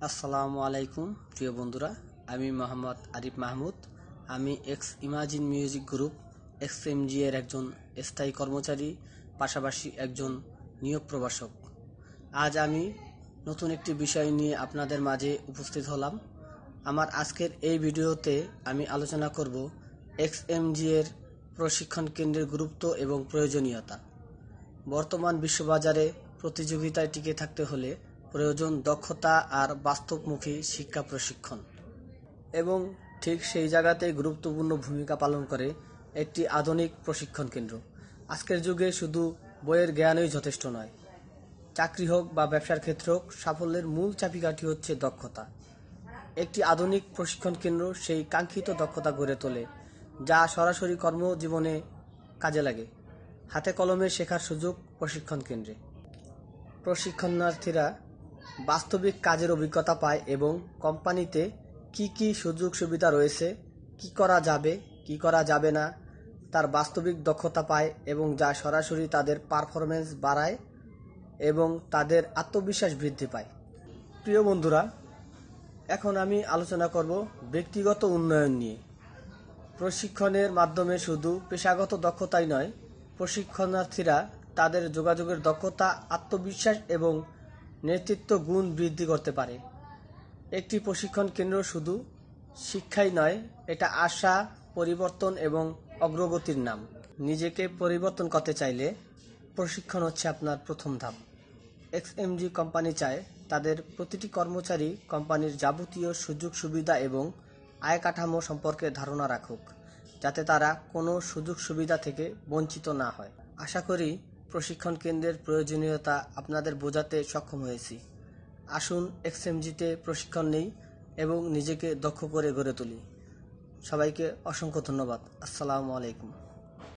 আসসালামু আলাইকুম প্রিয় বন্ধুরা, আমি মোহাম্মদ আরিফ মাহমুদ। আমি x imagine music group XMG এর একজন স্থায়ী কর্মচারী, পাশাপাশি একজন নিয়োগ প্রবাসক। আজ আমি নতুন একটি বিষয় নিয়ে আপনাদের মাঝে উপস্থিত হলাম। আমার আজকের এই ভিডিওতে আমি আলোচনা করব এক্সএমজি এর প্রশিক্ষণ কেন্দ্রের গুরুত্ব এবং প্রয়োজনীয়তা। বর্তমান বিশ্ববাজারে প্রতিযোগিতায় টিকে থাকতে হলে প্রয়োজন দক্ষতা আর বাস্তবমুখী শিক্ষা প্রশিক্ষণ, এবং ঠিক সেই জায়গাতেই গুরুত্বপূর্ণ ভূমিকা পালন করে একটি আধুনিক প্রশিক্ষণ কেন্দ্র। আজকের যুগে শুধু বইয়ের জ্ঞানই যথেষ্ট নয়। চাকরি হোক বা ব্যবসার ক্ষেত্রে হোক, সাফল্যের মূল চাবিকাঠি হচ্ছে দক্ষতা। একটি আধুনিক প্রশিক্ষণ কেন্দ্র সেই কাঙ্ক্ষিত দক্ষতা গড়ে তোলে, যা সরাসরি কর্মজীবনে কাজে লাগে। হাতে কলমে শেখার সুযোগ প্রশিক্ষণ কেন্দ্রে। প্রশিক্ষণার্থীরা বাস্তবিক কাজের অভিজ্ঞতা পায় এবং কোম্পানিতে কি কি সুযোগ সুবিধা রয়েছে, কি করা যাবে কি করা যাবে না, তার বাস্তবিক দক্ষতা পায়, এবং যা সরাসরি তাদের পারফরমেন্স বাড়ায় এবং তাদের আত্মবিশ্বাস বৃদ্ধি পায়। প্রিয় বন্ধুরা, এখন আমি আলোচনা করব ব্যক্তিগত উন্নয়ন নিয়ে। প্রশিক্ষণের মাধ্যমে শুধু পেশাগত দক্ষতাই নয়, প্রশিক্ষণার্থীরা তাদের যোগাযোগের দক্ষতা, আত্মবিশ্বাস এবং নেতৃত্ব গুণ বৃদ্ধি করতে পারে। একটি প্রশিক্ষণ কেন্দ্র শুধু শিক্ষাই নয়, এটা আশা, পরিবর্তন এবং অগ্রগতির নাম। নিজেকে পরিবর্তন করতে চাইলে প্রশিক্ষণ হচ্ছে আপনার প্রথম ধাপ। এক্সএমজি কোম্পানি চায় তাদের প্রতিটি কর্মচারী কোম্পানির যাবতীয় সুযোগ সুবিধা এবং আয় কাঠামো সম্পর্কে ধারণা রাখুক, যাতে তারা কোনো সুযোগ সুবিধা থেকে বঞ্চিত না হয়। আশা করি প্রশিক্ষণ কেন্দ্রের প্রয়োজনীয়তা আপনাদের বোঝাতে সক্ষম হয়েছি। আসুন এক্সএমজিতে প্রশিক্ষণ নেই এবং নিজেকে দক্ষ করে গড়ে তুলি। সবাইকে অসংখ্য ধন্যবাদ। আসসালামু আলাইকুম।